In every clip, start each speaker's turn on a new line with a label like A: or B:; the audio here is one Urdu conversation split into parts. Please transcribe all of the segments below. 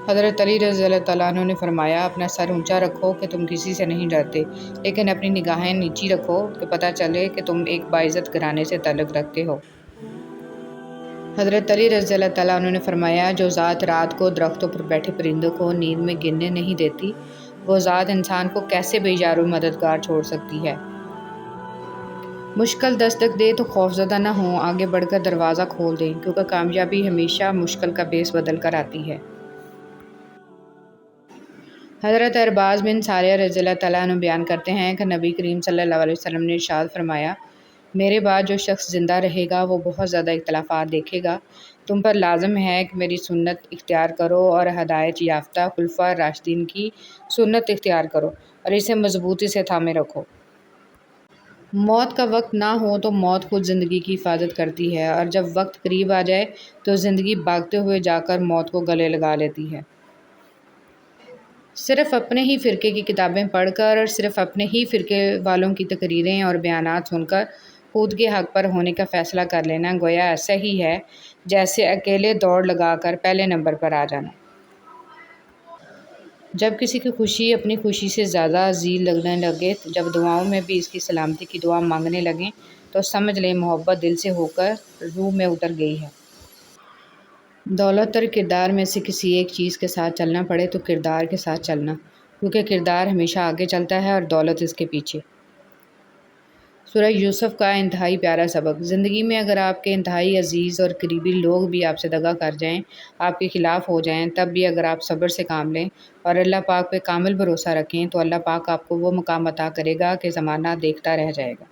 A: حضرت علی رضی اللہ تعالیٰ عنہ نے فرمایا، اپنا سر اونچا رکھو کہ تم کسی سے نہیں ڈرتے، لیکن اپنی نگاہیں نیچی رکھو کہ پتہ چلے کہ تم ایک باعزت گھرانے سے تعلق رکھتے ہو۔ حضرت علی رضی اللہ تعالیٰ عنہ نے فرمایا، جو ذات رات کو درختوں پر بیٹھے پرندوں کو نیند میں گرنے نہیں دیتی، وہ ذات انسان کو کیسے بے یار و مددگار چھوڑ سکتی ہے۔ مشکل دستک دے تو خوفزدہ نہ ہوں، آگے بڑھ کر دروازہ کھول دیں، کیونکہ کامیابی ہمیشہ مشکل کا بیس بدل کر آتی ہے۔ حضرت ارباز بن ساریہ رضی اللہ تعالیٰ عنہ بیان کرتے ہیں کہ نبی کریم صلی اللہ علیہ وسلم نے ارشاد فرمایا، میرے بعد جو شخص زندہ رہے گا وہ بہت زیادہ اختلافات دیکھے گا۔ تم پر لازم ہے کہ میری سنت اختیار کرو اور ہدایت یافتہ خلفائے راشدین کی سنت اختیار کرو اور اسے مضبوطی سے تھامے رکھو۔ موت کا وقت نہ ہو تو موت خود زندگی کی حفاظت کرتی ہے، اور جب وقت قریب آ جائے تو زندگی بھاگتے ہوئے جا کر موت کو گلے لگا لیتی ہے۔ صرف اپنے ہی فرقے کی کتابیں پڑھ کر اور صرف اپنے ہی فرقے والوں کی تقریریں اور بیانات سن کر خود کے حق پر ہونے کا فیصلہ کر لینا گویا ایسا ہی ہے جیسے اکیلے دوڑ لگا کر پہلے نمبر پر آ جانا۔ جب کسی کی خوشی اپنی خوشی سے زیادہ عزیز لگنے لگے، جب دعاؤں میں بھی اس کی سلامتی کی دعا مانگنے لگیں، تو سمجھ لیں محبت دل سے ہو کر روح میں اتر گئی ہے۔ دولت اور کردار میں سے کسی ایک چیز کے ساتھ چلنا پڑے تو کردار کے ساتھ چلنا، کیونکہ کردار ہمیشہ آگے چلتا ہے اور دولت اس کے پیچھے۔ سورہ یوسف کا انتہائی پیارا سبق۔ زندگی میں اگر آپ کے انتہائی عزیز اور قریبی لوگ بھی آپ سے دغا کر جائیں، آپ کے خلاف ہو جائیں، تب بھی اگر آپ صبر سے کام لیں اور اللہ پاک پہ کامل بھروسہ رکھیں تو اللہ پاک آپ کو وہ مقام عطا کرے گا کہ زمانہ دیکھتا رہ جائے گا۔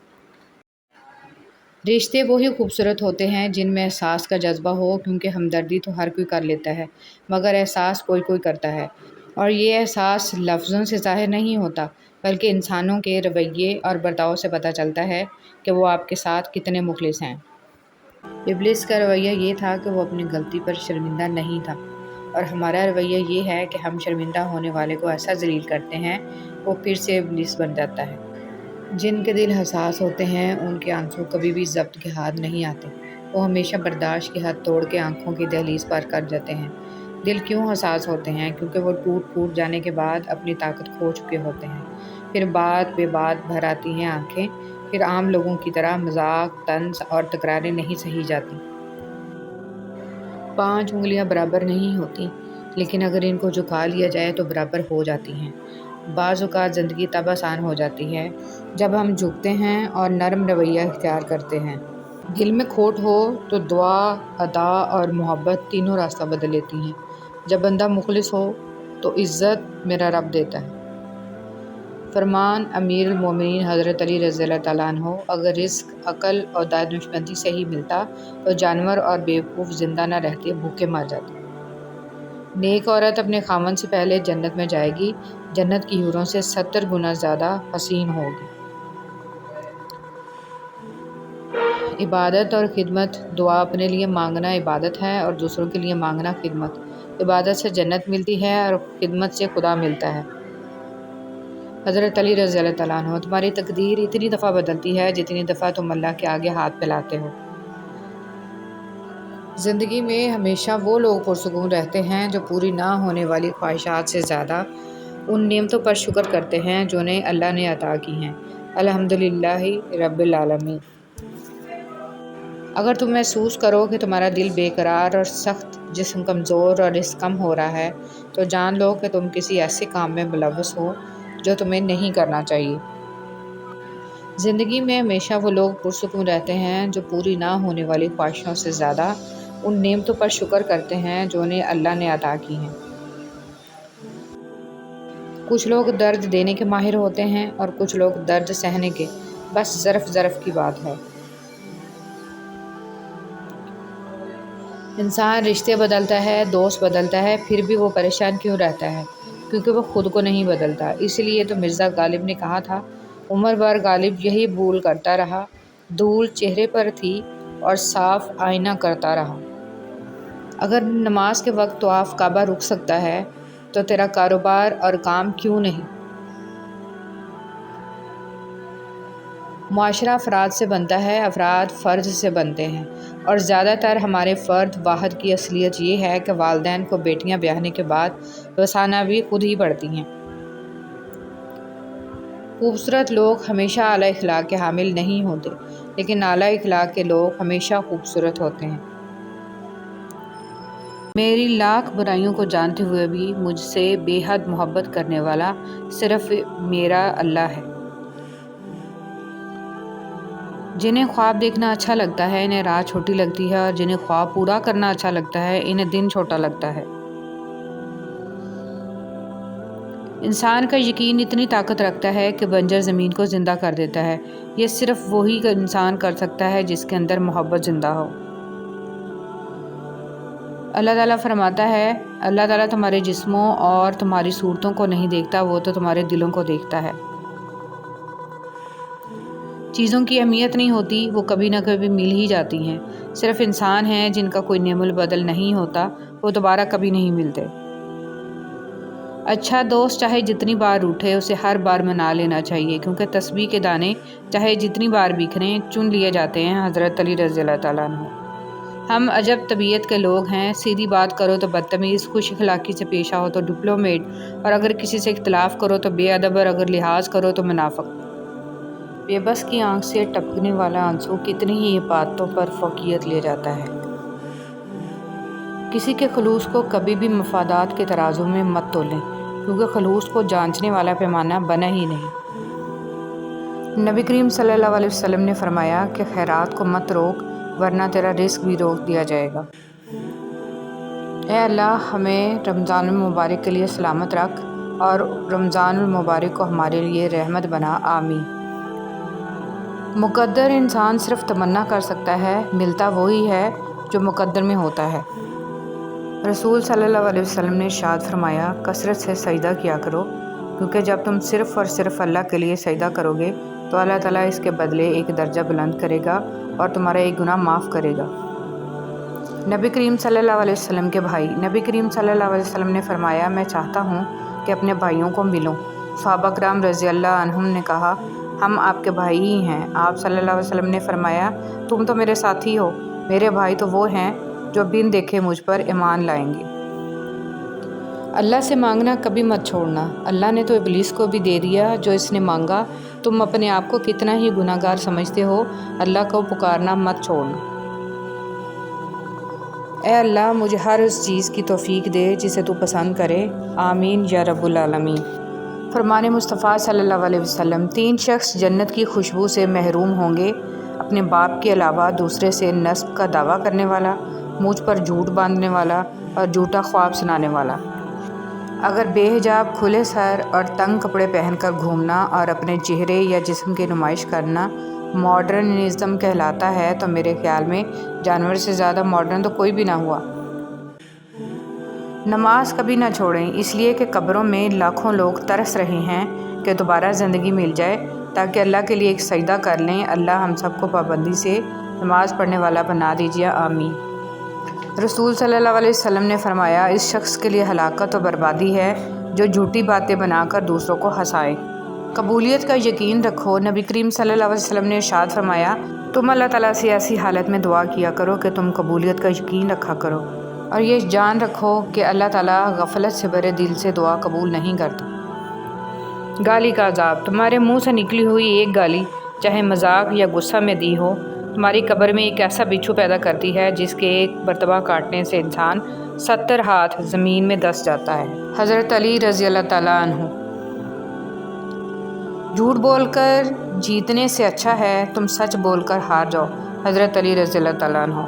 A: رشتے وہی خوبصورت ہوتے ہیں جن میں احساس کا جذبہ ہو، کیونکہ ہمدردی تو ہر کوئی کر لیتا ہے مگر احساس کوئی کوئی کرتا ہے، اور یہ احساس لفظوں سے ظاہر نہیں ہوتا بلکہ انسانوں کے رویے اور برتاؤ سے پتہ چلتا ہے کہ وہ آپ کے ساتھ کتنے مخلص ہیں۔ ابلیس کا رویہ یہ تھا کہ وہ اپنی غلطی پر شرمندہ نہیں تھا، اور ہمارا رویہ یہ ہے کہ ہم شرمندہ ہونے والے کو ایسا ذلیل کرتے ہیں وہ پھر سے ابلیس بن جاتا ہے۔ جن کے دل حساس ہوتے ہیں ان کے آنسو کبھی بھی ضبط کے ہاتھ نہیں آتے، وہ ہمیشہ برداشت کی حد توڑ کے آنکھوں کی دہلیز پار کر جاتے ہیں۔ دل کیوں حساس ہوتے ہیں؟ کیونکہ وہ ٹوٹ پھوٹ جانے کے بعد اپنی طاقت کھو چکے ہوتے ہیں، پھر بات بے بات بھر آتی ہیں آنکھیں، پھر عام لوگوں کی طرح مذاق، طنز اور تکراریں نہیں سہی جاتی۔ 5 انگلیاں برابر نہیں ہوتی، لیکن اگر ان کو جھکا لیا جائے تو برابر ہو جاتی ہیں۔ بعض اوقات زندگی تب آسان ہو جاتی ہے جب ہم جھکتے ہیں اور نرم رویہ اختیار کرتے ہیں۔ دل میں کھوٹ ہو تو دعا، ادا اور محبت تینوں راستہ بدل لیتی ہیں۔ جب بندہ مخلص ہو تو عزت میرا رب دیتا ہے۔ فرمان امیر المومنین حضرت علی رضی اللہ تعالیٰ عنہ، اگر رزق عقل اور دانشمندی سے ہی ملتا تو جانور اور بیوقوف زندہ نہ رہتے، بھوکے مر جاتے۔ نیک عورت اپنے خاوند سے پہلے جنت میں جائے گی، جنت کی حوروں سے 70 گنا زیادہ حسین ہوگی۔ عبادت اور خدمت۔ دعا اپنے لیے مانگنا عبادت ہے اور دوسروں کے لیے مانگنا خدمت۔ عبادت سے جنت ملتی ہے اور خدمت سے خدا ملتا ہے۔ حضرت علی رضی اللہ تعالیٰ عنہ، تمہاری تقدیر اتنی دفعہ بدلتی ہے جتنی دفعہ تم اللہ کے آگے ہاتھ پھیلاتے ہو۔ زندگی میں ہمیشہ وہ لوگ پرسکون رہتے ہیں جو پوری نہ ہونے والی خواہشات سے زیادہ ان نعمتوں پر شکر کرتے ہیں جو انہیں اللہ نے عطا کی ہیں۔ الحمدللہ رب العالمین۔ اگر تم محسوس کرو کہ تمہارا دل بے قرار اور سخت، جسم کمزور اور رزق کم ہو رہا ہے، تو جان لو کہ تم کسی ایسے کام میں ملوث ہو جو تمہیں نہیں کرنا چاہیے۔ زندگی میں ہمیشہ وہ لوگ پرسکون رہتے ہیں جو پوری نہ ہونے والی خواہشوں سے زیادہ ان نعمتوں پر شکر کرتے ہیں جو انہیں اللہ نے عطا کی ہیں۔ کچھ لوگ درد دینے کے ماہر ہوتے ہیں اور کچھ لوگ درد سہنے کے، بس ظرف کی بات ہے۔ انسان رشتے بدلتا ہے، دوست بدلتا ہے، پھر بھی وہ پریشان کیوں رہتا ہے؟ کیونکہ وہ خود کو نہیں بدلتا۔ اس لیے تو مرزا غالب نے کہا تھا، عمر بھر غالب یہی بھول کرتا رہا، دھول چہرے پر تھی اور صاف آئینہ کرتا رہا۔ اگر نماز کے وقت طواف کعبہ رک سکتا ہے تو تیرا کاروبار اور کام کیوں نہیں؟ معاشرہ افراد سے بنتا ہے، افراد فرد سے بنتے ہیں، اور زیادہ تر ہمارے فرد واحد کی اصلیت یہ ہے کہ والدین کو بیٹیاں بیاہنے کے بعد وسانہ بھی خود ہی پڑتی ہیں۔ خوبصورت لوگ ہمیشہ اعلیٰ اخلاق کے حامل نہیں ہوتے، لیکن اعلیٰ اخلاق کے لوگ ہمیشہ خوبصورت ہوتے ہیں۔ میری لاکھ برائیوں کو جانتے ہوئے بھی مجھ سے بے حد محبت کرنے والا صرف میرا اللہ ہے۔ جنہیں خواب دیکھنا اچھا لگتا ہے انہیں رات چھوٹی لگتی ہے، اور جنہیں خواب پورا کرنا اچھا لگتا ہے انہیں دن چھوٹا لگتا ہے۔ انسان کا یقین اتنی طاقت رکھتا ہے کہ بنجر زمین کو زندہ کر دیتا ہے۔ یہ صرف وہی انسان کر سکتا ہے جس کے اندر محبت زندہ ہو۔ اللہ تعالیٰ فرماتا ہے، اللہ تعالیٰ تمہارے جسموں اور تمہاری صورتوں کو نہیں دیکھتا، وہ تو تمہارے دلوں کو دیکھتا ہے۔ چیزوں کی اہمیت نہیں ہوتی، وہ کبھی نہ کبھی مل ہی جاتی ہیں۔ صرف انسان ہیں جن کا کوئی نعم البدل نہیں ہوتا، وہ دوبارہ کبھی نہیں ملتے۔ اچھا دوست چاہے جتنی بار روٹھے اسے ہر بار منا لینا چاہیے، کیونکہ تسبیح کے دانے چاہے جتنی بار بکھریں چن لیے جاتے ہیں۔ حضرت علی رضی اللہ تعالیٰ عنہ۔ ہم عجب طبیعت کے لوگ ہیں، سیدھی بات کرو تو بدتمیز، خوش اخلاقی سے پیش آؤ تو ڈپلومیٹ، اور اگر کسی سے اختلاف کرو تو بے ادب، اور اگر لحاظ کرو تو منافق۔ بے بس کی آنکھ سے ٹپکنے والا آنسو کتنی ہی عبادتوں پر فوقیت لے جاتا ہے۔ کسی کے خلوص کو کبھی بھی مفادات کے ترازو میں مت تولیں، کیونکہ خلوص کو جانچنے والا پیمانہ بنا ہی نہیں۔ نبی کریم صلی اللہ علیہ وسلم نے فرمایا کہ خیرات کو مت روک، ورنہ تیرا رزق بھی روک دیا جائے گا۔ اے اللہ، ہمیں رمضان المبارک کے لیے سلامت رکھ، اور رمضان المبارک کو ہمارے لیے رحمت بنا، آمین۔ مقدر انسان صرف تمنا کر سکتا ہے، ملتا وہی ہے جو مقدر میں ہوتا ہے۔ رسول صلی اللہ علیہ وسلم نے ارشاد فرمایا، کثرت سے سجدہ کیا کرو، کیونکہ جب تم صرف اور صرف اللہ کے لیے سجدہ کرو گے تو اللہ تعالیٰ اس کے بدلے ایک درجہ بلند کرے گا اور تمہارا ایک گناہ معاف کرے گا۔ نبی کریم صلی اللہ علیہ وسلم کے بھائی، نبی کریم صلی اللہ علیہ وسلم نے فرمایا، میں چاہتا ہوں کہ اپنے بھائیوں کو ملوں۔ صحابہ کرام رضی اللہ عنہم نے کہا، ہم آپ کے بھائی ہی ہیں۔ آپ صلی اللہ علیہ وسلم نے فرمایا، تم تو میرے ساتھی ہو، میرے بھائی تو وہ ہیں جو بن دیکھے مجھ پر ایمان لائیں گے۔ اللہ سے مانگنا کبھی مت چھوڑنا۔ اللہ نے تو ابلیس کو بھی دے دیا جو اس نے مانگا۔ تم اپنے آپ کو کتنا ہی گناہ گار سمجھتے ہو، اللہ کو پکارنا مت چھوڑنا۔ اے اللہ، مجھے ہر اس چیز کی توفیق دے جسے تو پسند کرے، آمین یا رب العالمین۔ فرمان مصطفیٰ صلی اللہ علیہ وسلم، 3 شخص جنت کی خوشبو سے محروم ہوں گے، اپنے باپ کے علاوہ دوسرے سے نسب کا دعویٰ کرنے والا، مجھ پر جھوٹ باندھنے والا، اور جھوٹا خواب سنانے والا۔ اگر بے حجاب، کھلے سر اور تنگ کپڑے پہن کر گھومنا اور اپنے چہرے یا جسم کی نمائش کرنا ماڈرنزم کہلاتا ہے تو میرے خیال میں جانور سے زیادہ ماڈرن تو کوئی بھی نہ ہوا۔ نماز کبھی نہ چھوڑیں، اس لیے کہ قبروں میں لاکھوں لوگ ترس رہے ہیں کہ دوبارہ زندگی مل جائے تاکہ اللہ کے لیے ایک سجدہ کر لیں۔ اللہ ہم سب کو پابندی سے نماز پڑھنے والا بنا دیجیے، آمین۔ رسول صلی اللہ علیہ وسلم نے فرمایا، اس شخص کے لیے ہلاکت و بربادی ہے جو جھوٹی باتیں بنا کر دوسروں کو ہنسائے۔ قبولیت کا یقین رکھو۔ نبی کریم صلی اللہ علیہ وسلم نے ارشاد فرمایا، تم اللہ تعالیٰ سے ایسی حالت میں دعا کیا کرو کہ تم قبولیت کا یقین رکھا کرو، اور یہ جان رکھو کہ اللہ تعالیٰ غفلت سے بھرے دل سے دعا قبول نہیں کرتا۔ گالی کا عذاب۔ تمہارے منہ سے نکلی ہوئی ایک گالی، چاہے مذاق یا غصہ میں دی ہو، تمہاری قبر میں ایک ایسا بچھو پیدا کرتی ہے جس کے ایک مرتبہ کاٹنے سے انسان 70 ہاتھ زمین میں دس جاتا ہے۔ حضرت علی رضی اللہ تعالیٰ عنہ۔ جھوٹ بول کر جیتنے سے اچھا ہے تم سچ بول کر ہار جاؤ۔ حضرت علی رضی اللہ تعالیٰ عنہ۔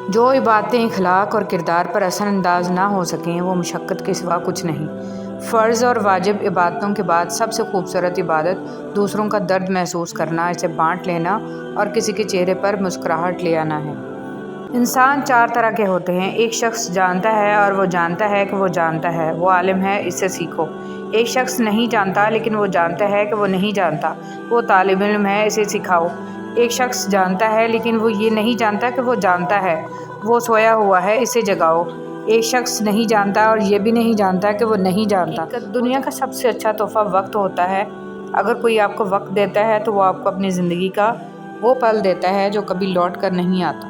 A: جو عبادتیں اخلاق اور کردار پر اثر انداز نہ ہو سکیں وہ مشقت کے سوا کچھ نہیں۔ فرض اور واجب عبادتوں کے بعد سب سے خوبصورت عبادت دوسروں کا درد محسوس کرنا، اسے بانٹ لینا اور کسی کے چہرے پر مسکراہٹ لے آنا ہے۔ انسان 4 طرح کے ہوتے ہیں۔ ایک شخص جانتا ہے اور وہ جانتا ہے کہ وہ جانتا ہے، وہ عالم ہے، اس سے سیکھو۔ ایک شخص نہیں جانتا لیکن وہ جانتا ہے کہ وہ نہیں جانتا، وہ طالب علم ہے، اسے سکھاؤ۔ ایک شخص جانتا ہے لیکن وہ یہ نہیں جانتا کہ وہ جانتا ہے، وہ سویا ہوا ہے، اسے جگاؤ۔ ایک شخص نہیں جانتا اور یہ بھی نہیں جانتا کہ وہ نہیں جانتا۔ دنیا کا سب سے اچھا تحفہ وقت ہوتا ہے، اگر کوئی آپ کو وقت دیتا ہے تو وہ آپ کو اپنی زندگی کا وہ پل دیتا ہے جو کبھی لوٹ کر نہیں آتا۔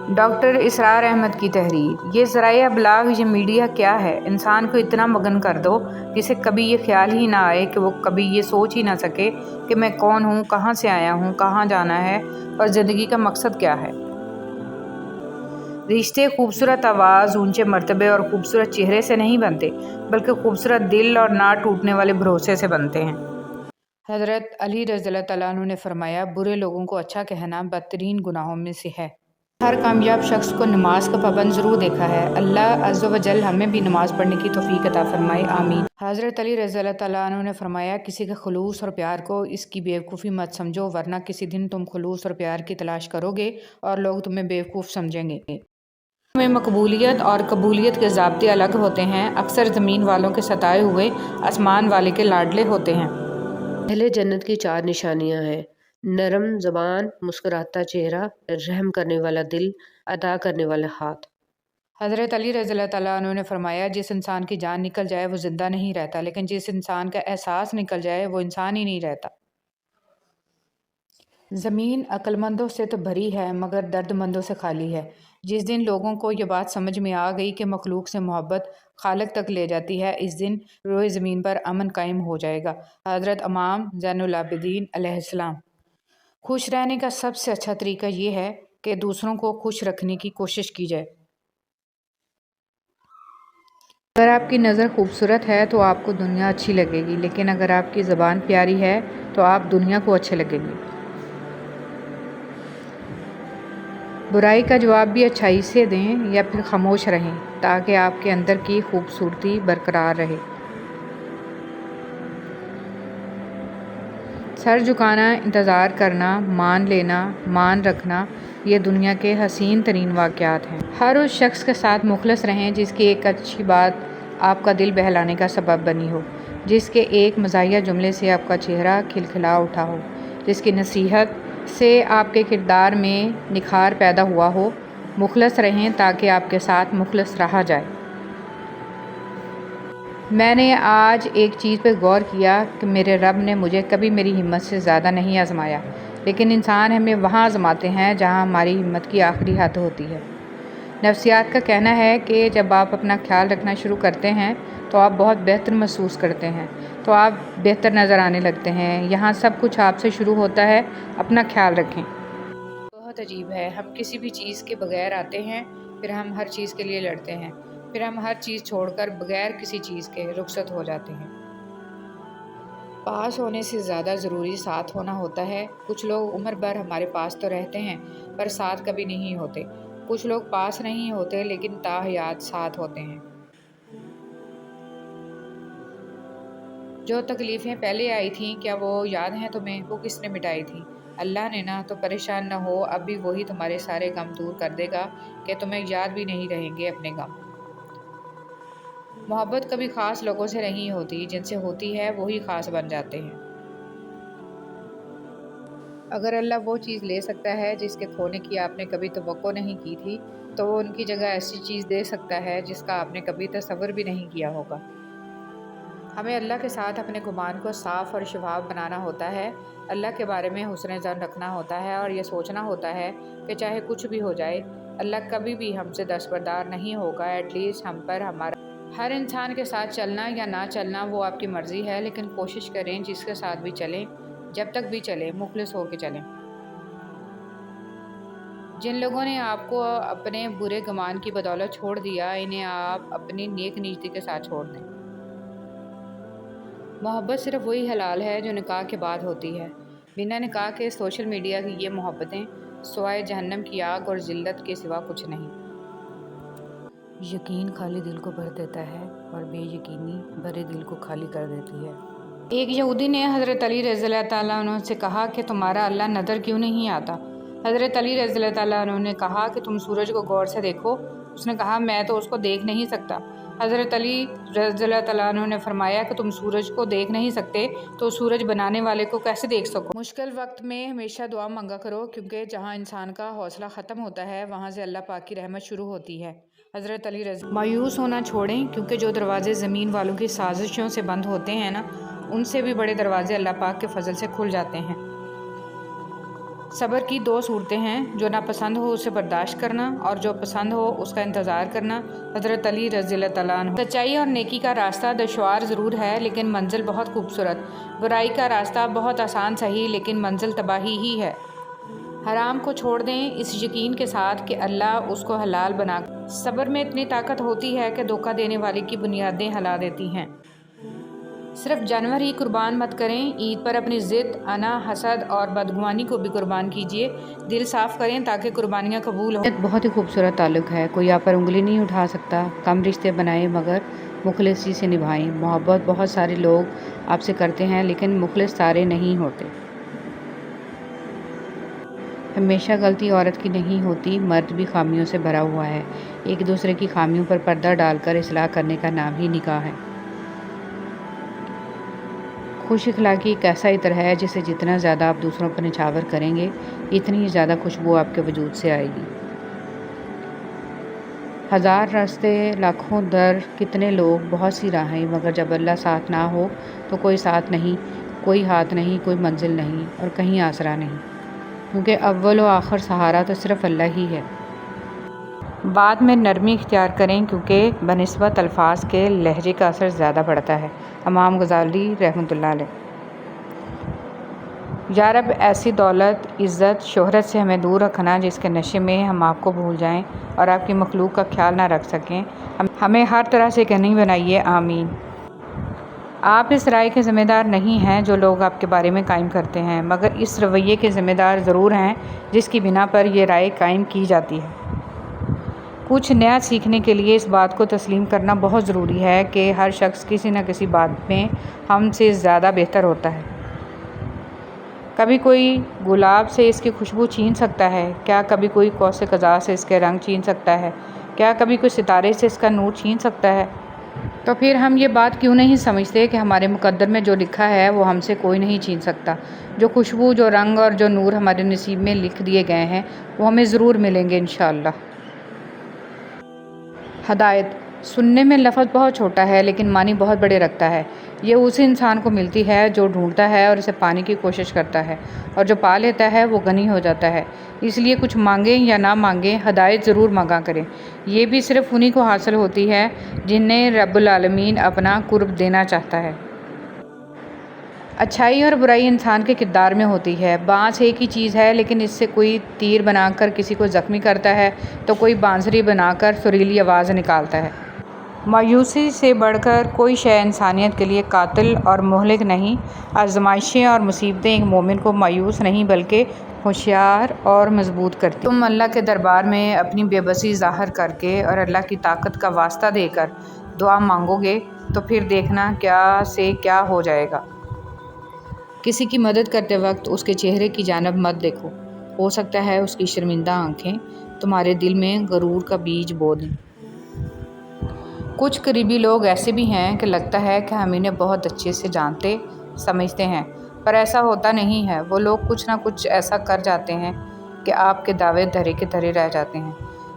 A: ڈاکٹر اسرار احمد کی تحریر۔ یہ ذرائع ابلاغ، یہ میڈیا کیا ہے؟ انسان کو اتنا مگن کر دو جسے کبھی یہ خیال ہی نہ آئے کہ وہ کبھی یہ سوچ ہی نہ سکے کہ میں کون ہوں، کہاں سے آیا ہوں، کہاں جانا ہے اور زندگی کا مقصد کیا ہے۔ رشتے خوبصورت آواز، اونچے مرتبے اور خوبصورت چہرے سے نہیں بنتے، بلکہ خوبصورت دل اور نہ ٹوٹنے والے بھروسے سے بنتے ہیں۔ حضرت علی رضی اللہ تعالیٰ عنہ نے فرمایا، برے لوگوں کو اچھا کہنا بدترین گناہوں میں سے ہے۔ ہر کامیاب شخص کو نماز کا پابند ضرور دیکھا ہے۔ اللہ عز و جل ہمیں بھی نماز پڑھنے کی توفیق عطا فرمائے، آمین۔ حضرت علی رضی اللہ تعالیٰ عنہ نے فرمایا، کسی کے خلوص اور پیار کو اس کی بیوقوفی مت سمجھو، ورنہ کسی دن تم خلوص اور پیار کی تلاش کرو گے اور لوگ تمہیں بیوقوف سمجھیں گے۔ میں مقبولیت اور قبولیت کے ضابطے الگ ہوتے ہیں۔ اکثر زمین والوں کے ستائے ہوئے آسمان والے کے لاڈلے ہوتے ہیں۔
B: اہل جنت کی 4 نشانیاں ہیں: نرم زبان، مسکراتا چہرہ، رحم کرنے والا دل، عطا کرنے والا ہاتھ۔
A: حضرت علی رضی اللہ تعالیٰ عنہ نے فرمایا، جس انسان کی جان نکل جائے وہ زندہ نہیں رہتا، لیکن جس انسان کا احساس نکل جائے وہ انسان ہی نہیں رہتا۔ زمین عقل مندوں سے تو بھری ہے مگر درد مندوں سے خالی ہے۔ جس دن لوگوں کو یہ بات سمجھ میں آ گئی کہ مخلوق سے محبت خالق تک لے جاتی ہے، اس دن روئے زمین پر امن قائم ہو جائے گا۔ حضرت امام زین العابدین علیہ السلام۔ خوش رہنے کا سب سے اچھا طریقہ یہ ہے کہ دوسروں کو خوش رکھنے کی کوشش کی جائے۔ اگر آپ کی نظر خوبصورت ہے تو آپ کو دنیا اچھی لگے گی، لیکن اگر آپ کی زبان پیاری ہے تو آپ دنیا کو اچھے لگیں گے۔ برائی کا جواب بھی اچھائی سے دیں یا پھر خاموش رہیں تاکہ آپ کے اندر کی خوبصورتی برقرار رہے۔ سر جھکانا، انتظار کرنا، مان لینا، مان رکھنا، یہ دنیا کے حسین ترین واقعات ہیں۔ ہر اس شخص کے ساتھ مخلص رہیں جس کی ایک اچھی بات آپ کا دل بہلانے کا سبب بنی ہو، جس کے ایک مزاحیہ جملے سے آپ کا چہرہ کھلکھلا اٹھا ہو، جس کی نصیحت سے آپ کے کردار میں نکھار پیدا ہوا ہو۔ مخلص رہیں تاکہ آپ کے ساتھ مخلص رہا جائے۔ میں نے آج ایک چیز پر غور کیا کہ میرے رب نے مجھے کبھی میری ہمت سے زیادہ نہیں آزمایا، لیکن انسان ہمیں وہاں آزماتے ہیں جہاں ہماری ہمت کی آخری حد ہوتی ہے۔ نفسیات کا کہنا ہے کہ جب آپ اپنا خیال رکھنا شروع کرتے ہیں تو آپ بہت بہتر محسوس کرتے ہیں، تو آپ بہتر نظر آنے لگتے ہیں۔ یہاں سب کچھ آپ سے شروع ہوتا ہے، اپنا خیال رکھیں۔ بہت عجیب ہے، ہم کسی بھی چیز کے بغیر آتے ہیں، پھر ہم ہر چیز کے لیے لڑتے ہیں، پھر ہم ہر چیز چھوڑ کر بغیر کسی چیز کے رخصت ہو جاتے ہیں۔ پاس ہونے سے زیادہ ضروری ساتھ ہونا ہوتا ہے۔ کچھ لوگ عمر بھر ہمارے پاس تو رہتے ہیں پر ساتھ کبھی نہیں ہوتے۔ کچھ لوگ پاس نہیں ہوتے لیکن تاحیات ساتھ ہوتے ہیں۔ جو تکلیفیں پہلے آئی تھیں کیا وہ یاد ہیں تمہیں؟ وہ کس نے مٹائی تھیں؟ اللہ نے نا، تو پریشان نہ ہو، اب بھی وہی تمہارے سارے غم دور کر دے گا کہ تمہیں یاد بھی نہیں رہیں گے اپنے غم۔ محبت کبھی خاص لوگوں سے نہیں ہوتی، جن سے ہوتی ہے وہی خاص بن جاتے ہیں۔ اگر اللہ وہ چیز لے سکتا ہے جس کے کھونے کی آپ نے کبھی توقع نہیں کی تھی، تو وہ ان کی جگہ ایسی چیز دے سکتا ہے جس کا آپ نے کبھی تصور بھی نہیں کیا ہوگا۔ ہمیں اللہ کے ساتھ اپنے گمان کو صاف اور شفاف بنانا ہوتا ہے، اللہ کے بارے میں حسن ظن رکھنا ہوتا ہے اور یہ سوچنا ہوتا ہے کہ چاہے کچھ بھی ہو جائے، اللہ کبھی بھی ہم سے دستبردار نہیں ہوگا۔ ایٹ لیسٹ ہم پر ہمارا ہر انسان کے ساتھ چلنا یا نہ چلنا وہ آپ کی مرضی ہے، لیکن کوشش کریں جس کے ساتھ بھی چلیں، جب تک بھی چلیں، مخلص ہو کے چلیں۔ جن لوگوں نے آپ کو اپنے برے گمان کی بدولت چھوڑ دیا، انہیں آپ اپنی نیک نیتی کے ساتھ چھوڑ دیں۔ محبت صرف وہی حلال ہے جو نکاح کے بعد ہوتی ہے۔ بنا نکاح کے سوشل میڈیا کی یہ محبتیں سوائے جہنم کی آگ اور ذلت کے سوا کچھ نہیں۔ یقین خالی دل کو بھر دیتا ہے اور بے یقینی بھرے دل کو خالی کر دیتی ہے۔ ایک یہودی نے حضرت علی رضی اللہ تعالیٰ عنہ سے کہا کہ تمہارا اللہ نظر کیوں نہیں آتا؟ حضرت علی رضی اللہ تعالیٰ عنہ نے کہا کہ تم سورج کو غور سے دیکھو۔ اس نے کہا میں تو اس کو دیکھ نہیں سکتا۔ حضرت علی رضی اللہ تعالیٰ عنہ نے فرمایا کہ تم سورج کو دیکھ نہیں سکتے تو سورج بنانے والے کو کیسے دیکھ سکو؟ مشکل وقت میں ہمیشہ دعا مانگا کرو، کیونکہ جہاں انسان کا حوصلہ ختم ہوتا ہے وہاں سے اللہ پاک کی رحمت شروع ہوتی ہے۔ حضرت علی رضی۔ مایوس ہونا چھوڑیں، کیونکہ جو دروازے زمین والوں کی سازشوں سے بند ہوتے ہیں نا، ان سے بھی بڑے دروازے اللہ پاک کے فضل سے کھل جاتے ہیں۔ صبر کی 2 صورتیں ہیں، جو ناپسند ہو اسے برداشت کرنا اور جو پسند ہو اس کا انتظار کرنا۔ حضرت علی رضی اللہ تعالیٰ عنہ۔ سچائی اور نیکی کا راستہ دشوار ضرور ہے لیکن منزل بہت خوبصورت۔ برائی کا راستہ بہت آسان صحیح لیکن منزل تباہی ہی ہے۔ حرام کو چھوڑ دیں اس یقین کے ساتھ کہ اللہ اس کو حلال بنا کر۔ صبر میں اتنی طاقت ہوتی ہے کہ دھوکہ دینے والے کی بنیادیں ہلا دیتی ہیں۔ صرف جانور ہی قربان مت کریں، عید پر اپنی ضد، انا، حسد اور بدگمانی کو بھی قربان کیجیے۔ دل صاف کریں تاکہ قربانیاں قبول ہوں۔
B: بہت ہی خوبصورت تعلق ہے، کوئی آپ پر انگلی نہیں اٹھا سکتا۔ کم رشتے بنائیں مگر مخلصی سے نبھائیں۔ محبت بہت سارے لوگ آپ سے کرتے ہیں لیکن مخلص سارے نہیں ہوتے۔ ہمیشہ غلطی عورت کی نہیں ہوتی، مرد بھی خامیوں سے بھرا ہوا ہے۔ ایک دوسرے کی خامیوں پر پردہ ڈال کر اصلاح کرنے کا نام ہی نکاح ہے۔ خوش اخلاقی ایک ایسا عطر ہے جسے جتنا زیادہ آپ دوسروں پر نچھاور کریں گے اتنی ہی زیادہ خوشبو آپ کے وجود سے آئے گی۔ 1000 راستے لاکھوں در، کتنے لوگ بہت سی راہیں، مگر جب اللہ ساتھ نہ ہو تو کوئی ساتھ نہیں، کوئی ہاتھ نہیں، کوئی منزل نہیں اور کہیں آسرا نہیں، کیونکہ اول و آخر سہارا تو صرف اللہ ہی ہے۔ بعد میں نرمی اختیار کریں کیونکہ بنسبت الفاظ کے لہجے کا اثر زیادہ پڑتا ہے۔ امام غزالی رحمۃ اللہ علیہ۔ یا رب ایسی دولت، عزت، شہرت سے ہمیں دور رکھنا جس کے نشے میں ہم آپ کو بھول جائیں اور آپ کی مخلوق کا خیال نہ رکھ سکیں۔ ہمیں ہر طرح سے غنی بنائیے، آمین۔ آپ اس رائے کے ذمہ دار نہیں ہیں جو لوگ آپ کے بارے میں قائم کرتے ہیں، مگر اس رویے کے ذمہ دار ضرور ہیں جس کی بنا پر یہ رائے قائم کی جاتی ہے۔ کچھ نیا سیکھنے کے لیے اس بات کو تسلیم کرنا بہت ضروری ہے کہ ہر شخص کسی نہ کسی بات میں ہم سے زیادہ بہتر ہوتا ہے۔ کبھی کوئی گلاب سے اس کی خوشبو چھین سکتا ہے، کیا کبھی کوئی قوس قزح سے اس کے رنگ چھین سکتا ہے، کیا کبھی کوئی ستارے سے اس کا نور چھین سکتا ہے؟ تو پھر ہم یہ بات کیوں نہیں سمجھتے کہ ہمارے مقدر میں جو لکھا ہے وہ ہم سے کوئی نہیں چھین سکتا۔ جو خوشبو، جو رنگ اور جو نور ہمارے نصیب میں لکھ دیے گئے ہیں وہ ہمیں ضرور ملیں گے انشاءاللہ۔ ہدایت سننے میں لفظ بہت چھوٹا ہے لیکن معنی بہت بڑے رکھتا ہے۔ یہ اسی انسان کو ملتی ہے جو ڈھونڈتا ہے اور اسے پانے کی کوشش کرتا ہے، اور جو پا لیتا ہے وہ غنی ہو جاتا ہے۔ اس لیے کچھ مانگیں یا نہ مانگیں، ہدایت ضرور مانگا کریں۔ یہ بھی صرف انہی کو حاصل ہوتی ہے جنہیں رب العالمین اپنا قرب دینا چاہتا ہے۔ اچھائی اور برائی انسان کے کردار میں ہوتی ہے۔ بانس ایک ہی چیز ہے لیکن اس سے کوئی تیر بنا کر کسی کو زخمی کرتا ہے تو کوئی بانسری بنا کر سریلی آواز نکالتا ہے۔ مایوسی سے بڑھ کر کوئی شے انسانیت کے لیے قاتل اور مہلک نہیں۔ آزمائشیں اور مصیبتیں ایک مومن کو مایوس نہیں بلکہ ہوشیار اور مضبوط کرتی ہیں۔ تم اللہ کے دربار میں اپنی بے بسی ظاہر کر کے اور اللہ کی طاقت کا واسطہ دے کر دعا مانگو گے تو پھر دیکھنا کیا سے کیا ہو جائے گا۔ کسی کی مدد کرتے وقت اس کے چہرے کی جانب مت دیکھو، ہو سکتا ہے اس کی شرمندہ آنکھیں تمہارے دل میں غرور کا بیج بو دیں۔ کچھ قریبی لوگ ایسے بھی ہیں کہ لگتا ہے کہ ہم انہیں بہت اچھے سے جانتے سمجھتے ہیں، پر ایسا ہوتا نہیں ہے۔ وہ لوگ کچھ نہ کچھ ایسا کر جاتے ہیں کہ آپ کے دعوے دھرے کے دھرے رہ جاتے ہیں۔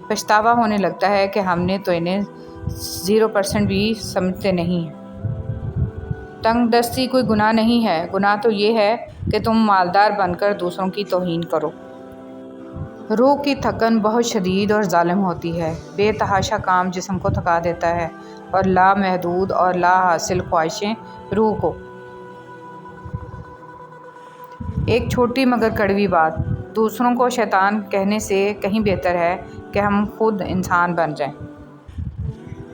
B: پچھتاوا ہونے لگتا ہے کہ ہم نے تو انہیں 0% بھی سمجھتے نہیں ہیں۔ تنگ دستی کوئی گناہ نہیں ہے، گناہ تو یہ ہے کہ تم مالدار بن کر دوسروں کی توہین کرو۔ روح کی تھکن بہت شدید اور ظالم ہوتی ہے۔ بے تحاشا کام جسم کو تھکا دیتا ہے اور لامحدود اور لا حاصل خواہشیں روح کو۔ ایک چھوٹی مگر کڑوی بات، دوسروں کو شیطان کہنے سے کہیں بہتر ہے کہ ہم خود انسان بن جائیں۔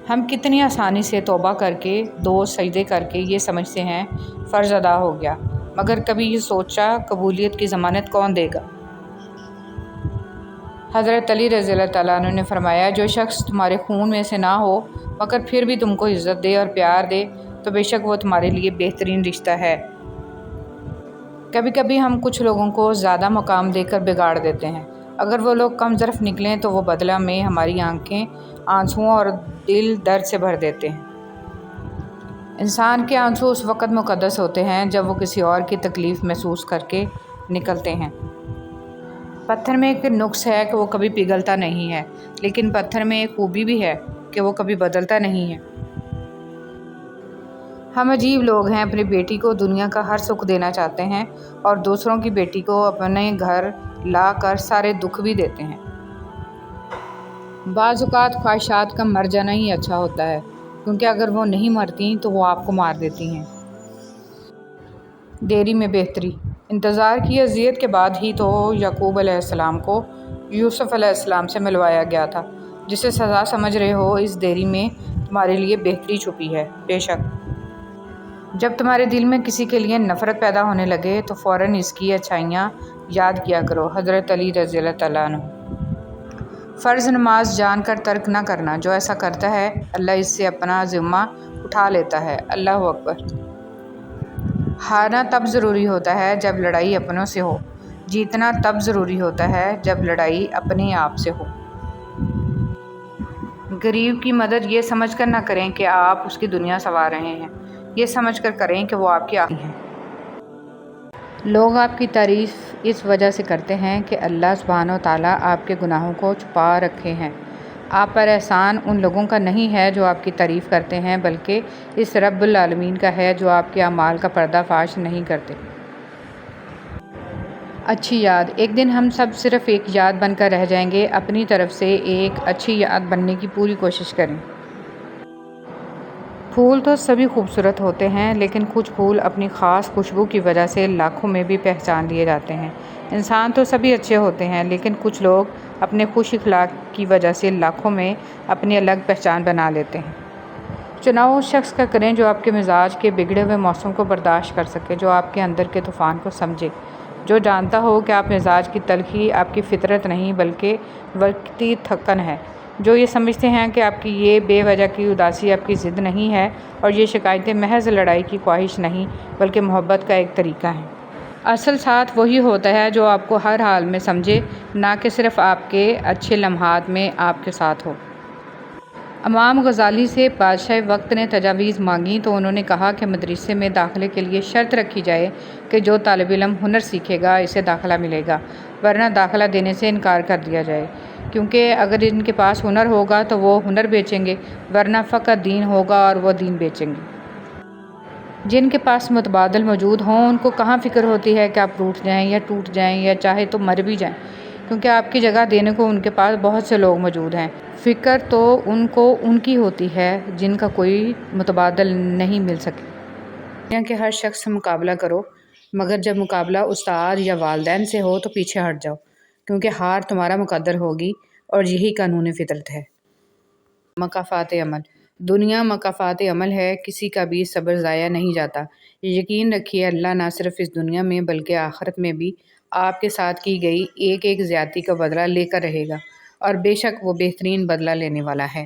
B: ہم کتنی آسانی سے توبہ کر کے، 2 سجدے کر کے یہ سمجھتے ہیں فرض ادا ہو گیا، مگر کبھی یہ سوچا قبولیت کی ضمانت کون دے گا؟ حضرت علی رضی اللہ تعالیٰ عنہ نے فرمایا، جو شخص تمہارے خون میں سے نہ ہو مگر پھر بھی تم کو عزت دے اور پیار دے تو بے شک وہ تمہارے لیے بہترین رشتہ ہے۔ کبھی کبھی ہم کچھ لوگوں کو زیادہ مقام دے کر بگاڑ دیتے ہیں۔ اگر وہ لوگ کم ظرف نکلیں تو وہ بدلہ میں ہماری آنکھیں آنسوؤں اور دل درد سے بھر دیتے ہیں۔ انسان کے آنسو اس وقت مقدس ہوتے ہیں جب وہ کسی اور کی تکلیف محسوس کر کے نکلتے ہیں۔ پتھر میں ایک نقص ہے کہ وہ کبھی پگھلتا نہیں ہے، لیکن پتھر میں ایک خوبی بھی ہے کہ وہ کبھی بدلتا نہیں ہے۔ ہم عجیب لوگ ہیں، اپنی بیٹی کو دنیا کا ہر سکھ دینا چاہتے ہیں اور دوسروں کی بیٹی کو اپنے گھر لا کر سارے دکھ بھی دیتے ہیں۔ بعض اوقات خواہشات کا مر جانا ہی اچھا ہوتا ہے، کیونکہ اگر وہ نہیں مرتی تو وہ آپ کو مار دیتی ہیں۔ دیری میں بہتری۔ انتظار کی اذیت کے بعد ہی تو یعقوب علیہ السلام کو یوسف علیہ السلام سے ملوایا گیا تھا۔ جسے سزا سمجھ رہے ہو، اس دیری میں تمہارے لیے بہتری چھپی ہے۔ بے شک جب تمہارے دل میں کسی کے لیے نفرت پیدا ہونے لگے تو فوراً اس کی اچھائیاں یاد کیا کرو۔ حضرت علی رضی اللہ تعالیٰ عنہ۔ فرض نماز جان کر ترک نہ کرنا، جو ایسا کرتا ہے اللہ اس سے اپنا ذمہ اٹھا لیتا ہے۔ اللہ اکبر۔ ہارنا تب ضروری ہوتا ہے جب لڑائی اپنوں سے ہو، جیتنا تب ضروری ہوتا ہے جب لڑائی اپنے آپ سے ہو۔ غریب کی مدد یہ سمجھ کر نہ کریں کہ آپ اس کی دنیا سنوار رہے ہیں، یہ سمجھ کر کریں کہ وہ آپ کی آخری ہیں۔ لوگ آپ کی تعریف اس وجہ سے کرتے ہیں کہ اللہ سبحانہ و تعالیٰ آپ کے گناہوں کو چھپا رکھے ہیں۔ آپ پر احسان ان لوگوں کا نہیں ہے جو آپ کی تعریف کرتے ہیں، بلکہ اس رب العالمین کا ہے جو آپ کے اعمال کا پردہ فاش نہیں کرتے۔ اچھی یاد۔ ایک دن ہم سب صرف ایک یاد بن کر رہ جائیں گے۔ اپنی طرف سے ایک اچھی یاد بننے کی پوری کوشش کریں۔ پھول تو سبھی خوبصورت ہوتے ہیں، لیکن کچھ پھول اپنی خاص خوشبو کی وجہ سے لاکھوں میں بھی پہچان لیے جاتے ہیں۔ انسان تو سبھی اچھے ہوتے ہیں، لیکن کچھ لوگ اپنے خوش اخلاق کی وجہ سے لاکھوں میں اپنی الگ پہچان بنا لیتے ہیں۔ چناؤ اس شخص کا کریں جو آپ کے مزاج کے بگڑے ہوئے موسم کو برداشت کر سکے، جو آپ کے اندر کے طوفان کو سمجھے، جو جانتا ہو کہ آپ مزاج کی تلخی آپ کی فطرت نہیں بلکہ وقتی تھکن ہے، جو یہ سمجھتے ہیں کہ آپ کی یہ بے وجہ کی اداسی آپ کی ضد نہیں ہے اور یہ شکایتیں محض لڑائی کی خواہش نہیں بلکہ محبت کا ایک طریقہ ہیں۔ اصل ساتھ وہی ہوتا ہے جو آپ کو ہر حال میں سمجھے، نہ کہ صرف آپ کے اچھے لمحات میں آپ کے ساتھ ہو۔ امام غزالی سے بادشاہ وقت نے تجاویز مانگی تو انہوں نے کہا کہ مدرسے میں داخلے کے لیے شرط رکھی جائے کہ جو طالب علم ہنر سیکھے گا اسے داخلہ ملے گا، ورنہ داخلہ دینے سے انکار کر دیا جائے، کیونکہ اگر ان کے پاس ہنر ہوگا تو وہ ہنر بیچیں گے، ورنہ فقط دین ہوگا اور وہ دین بیچیں گے۔ جن کے پاس متبادل موجود ہوں ان کو کہاں فکر ہوتی ہے کہ آپ روٹھ جائیں یا ٹوٹ جائیں یا چاہے تو مر بھی جائیں، کیونکہ آپ کی جگہ دینے کو ان کے پاس بہت سے لوگ موجود ہیں۔ فکر تو ان کو ان کی ہوتی ہے جن کا کوئی متبادل نہیں مل سکے۔ دنیا کے ہر شخص سے مقابلہ کرو، مگر جب مقابلہ استاد یا والدین سے ہو تو پیچھے ہٹ جاؤ، کیونکہ ہار تمہارا مقدر ہوگی اور یہی قانون فطرت ہے۔ مکافات عمل۔ دنیا مکافات عمل ہے، کسی کا بھی صبر ضائع نہیں جاتا۔ یقین رکھیے اللہ نہ صرف اس دنیا میں بلکہ آخرت میں بھی آپ کے ساتھ کی گئی ایک ایک زیادتی کا بدلہ لے کر رہے گا، اور بے شک وہ بہترین بدلہ لینے والا ہے۔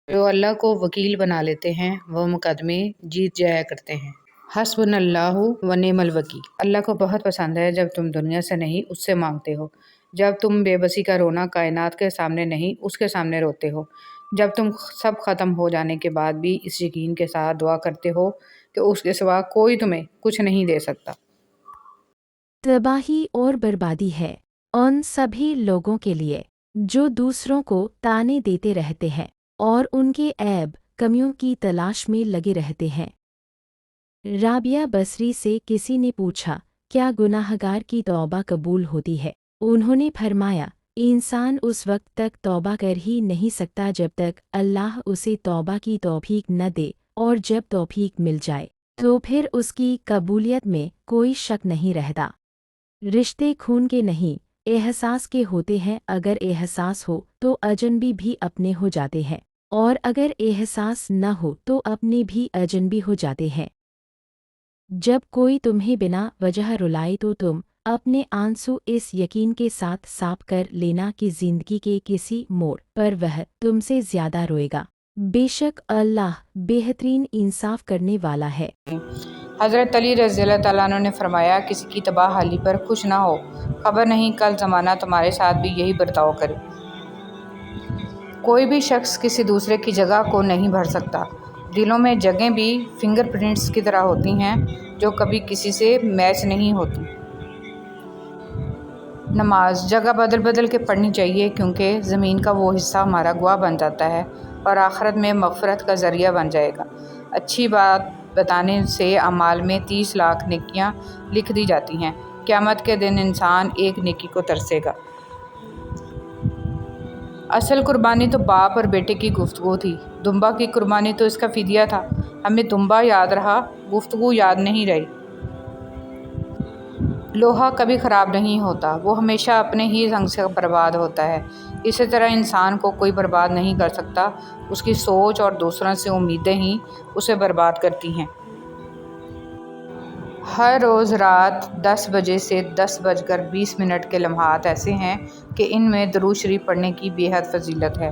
B: جو اللہ کو وکیل بنا لیتے ہیں وہ مقدمے جیت جایا کرتے ہیں۔ حسبنا اللہ و نعم الوکیل۔ اللہ کو بہت پسند ہے جب تم دنیا سے نہیں اس سے مانگتے ہو، جب تم بے بسی کا رونا کائنات کے سامنے نہیں اس کے سامنے روتے ہو، جب تم سب ختم ہو جانے کے بعد بھی اس یقین کے ساتھ دعا کرتے ہو کہ اس کے سوا کوئی تمہیں کچھ نہیں دے سکتا۔
C: تباہی اور بربادی ہے ان سبھی لوگوں کے لیے جو دوسروں کو تانے دیتے رہتے ہیں اور ان کے عیب کمیوں کی تلاش میں لگے رہتے ہیں۔ رابعہ بصری سے کسی نے پوچھا، کیا گناہگار کی توبہ قبول ہوتی ہے؟ انہوں نے فرمایا، انسان اس وقت تک توبہ کر ہی نہیں سکتا جب تک اللہ اسے توبہ کی توفیق نہ دے، اور جب توفیق مل جائے تو پھر اس کی قبولیت میں کوئی شک نہیں رہتا۔ رشتے خون کے نہیں احساس کے ہوتے ہیں، اگر احساس ہو تو اجنبی بھی اپنے ہو جاتے ہیں، اور اگر احساس نہ ہو تو اپنے بھی اجنبی ہو جاتے ہیں۔ جب کوئی تمہیں بنا وجہ رلائے تو تم اپنے آنسو اس یقین کے ساتھ صاف کر لینا کہ زندگی کے کسی موڑ پر وہ تم سے زیادہ روئے گا، بے شک اللہ بہترین انصاف کرنے والا ہے۔
B: حضرت علی رضی اللہ تعالیٰ عنہ نے فرمایا، کسی کی تباہ حالی پر خوش نہ ہو، خبر نہیں کل زمانہ تمہارے ساتھ بھی یہی برتاؤ کرے۔ کوئی بھی شخص کسی دوسرے کی جگہ کو نہیں بھر سکتا۔ دلوں میں جگہیں بھی فنگر پرنٹس کی طرح ہوتی ہیں جو کبھی کسی سے میچ نہیں ہوتی۔ نماز جگہ بدل بدل کے پڑھنی چاہیے، کیونکہ زمین کا وہ حصہ ہمارا گواہ بن جاتا ہے اور آخرت میں مغفرت کا ذریعہ بن جائے گا۔ اچھی بات بتانے سے اعمال میں 30 لاکھ نیکیاں لکھ دی جاتی ہیں۔ قیامت کے دن انسان ایک نیکی کو ترسے گا۔ اصل قربانی تو باپ اور بیٹے کی گفتگو تھی۔ دمبا کی قربانی تو اس کا فدیہ تھا۔ ہمیں دمبا یاد رہا، گفتگو یاد نہیں رہی۔ لوہا کبھی خراب نہیں ہوتا، وہ ہمیشہ اپنے ہی رنگ سے برباد ہوتا ہے۔ اسی طرح انسان کو کوئی برباد نہیں کر سکتا، اس کی سوچ اور دوسروں سے امیدیں ہی اسے برباد کرتی ہیں۔ ہر روز رات 10 بجے سے 10:20 کے لمحات ایسے ہیں کہ ان میں درود شریف پڑھنے کی بے حد فضیلت ہے۔